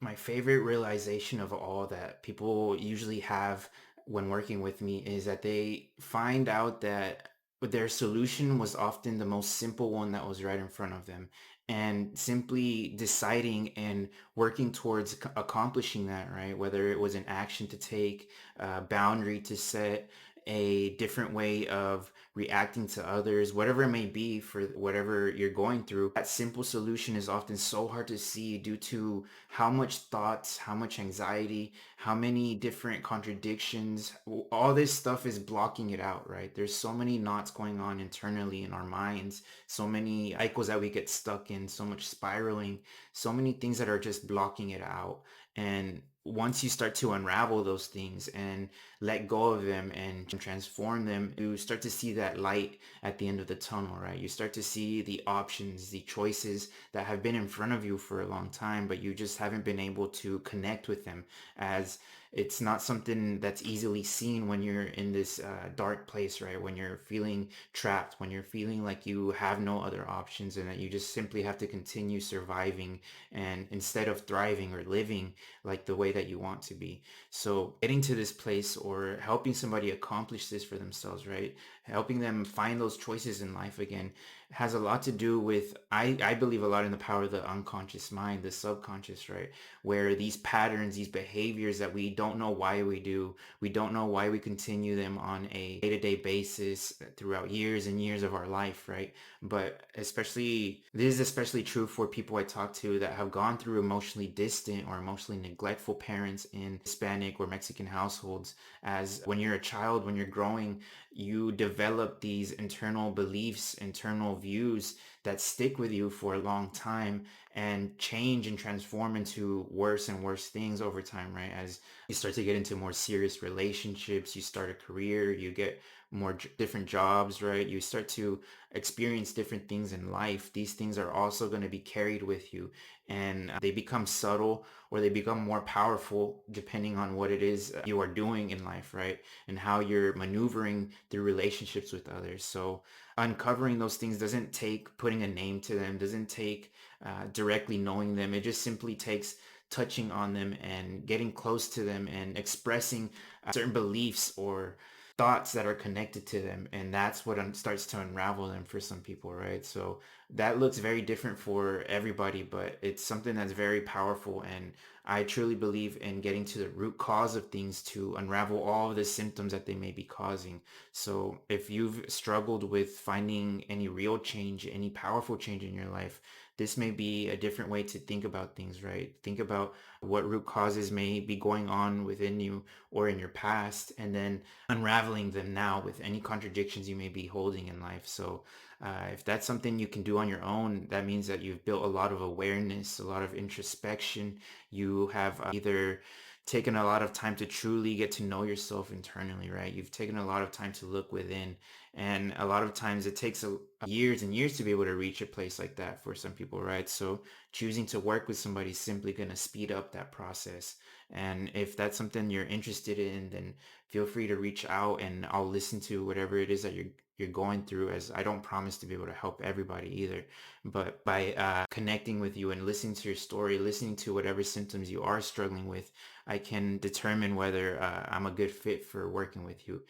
My favorite realization of all that people usually have when working with me is that they find out that their solution was often the most simple one that was right in front of them. And simply deciding and working towards accomplishing that, right? Whether it was an action to take, a boundary to set, a different way of reacting to others, whatever it may be for whatever you're going through, that simple solution is often so hard to see due to how much thoughts, how much anxiety, how many different contradictions, all this stuff is blocking it out, right? There's so many knots going on internally in our minds, so many cycles that we get stuck in, so much spiraling, so many things that are just blocking it out. And once you start to unravel those things and let go of them and transform them, you start to see that light at the end of the tunnel, right? You start to see the options, the choices that have been in front of you for a long time, but you just haven't been able to connect with them, as it's not something that's easily seen when you're in this dark place, right? When you're feeling trapped, when you're feeling like you have no other options and that you just simply have to continue surviving and instead of thriving or living like the way that you want to be. So getting to this place or helping somebody accomplish this for themselves, right? Helping them find those choices in life again has a lot to do with I believe a lot in the power of the unconscious mind, the subconscious, right? Where these patterns, these behaviors that we don't know why we do, we don't know why we continue them on a day-to-day basis throughout years and years of our life, right? But especially this is especially true for people I talk to that have gone through emotionally distant or emotionally neglectful parents in Hispanic or Mexican households. As when you're a child, when you're growing, you develop these internal beliefs, internal views that stick with you for a long time and change and transform into worse and worse things over time, right? As you start to get into more serious relationships, you start a career, you get more different jobs, right? You start to experience different things in life. These things are also going to be carried with you, and they become subtle or they become more powerful depending on what it is you are doing in life, right? And how you're maneuvering through relationships with others. So uncovering those things doesn't take putting a name to them, doesn't take directly knowing them. It just simply takes touching on them and getting close to them and expressing certain beliefs or thoughts that are connected to them, and that's what starts to unravel them for some people, right? So that looks very different for everybody, but it's something that's very powerful, and I truly believe in getting to the root cause of things to unravel all of the symptoms that they may be causing. So if you've struggled with finding any real change, any powerful change in your life, this may be a different way to think about things, right? Think about what root causes may be going on within you or in your past, and then unraveling them now with any contradictions you may be holding in life. So if that's something you can do on your own, that means that you've built a lot of awareness, a lot of introspection. You have either taken a lot of time to truly get to know yourself internally, right? You've taken a lot of time to look within. And a lot of times it takes years and years to be able to reach a place like that for some people, right? So choosing to work with somebody is simply going to speed up that process. And if that's something you're interested in, then feel free to reach out and I'll listen to whatever it is that you're going through, as I don't promise to be able to help everybody either. But by connecting with you and listening to your story, listening to whatever symptoms you are struggling with, I can determine whether I'm a good fit for working with you.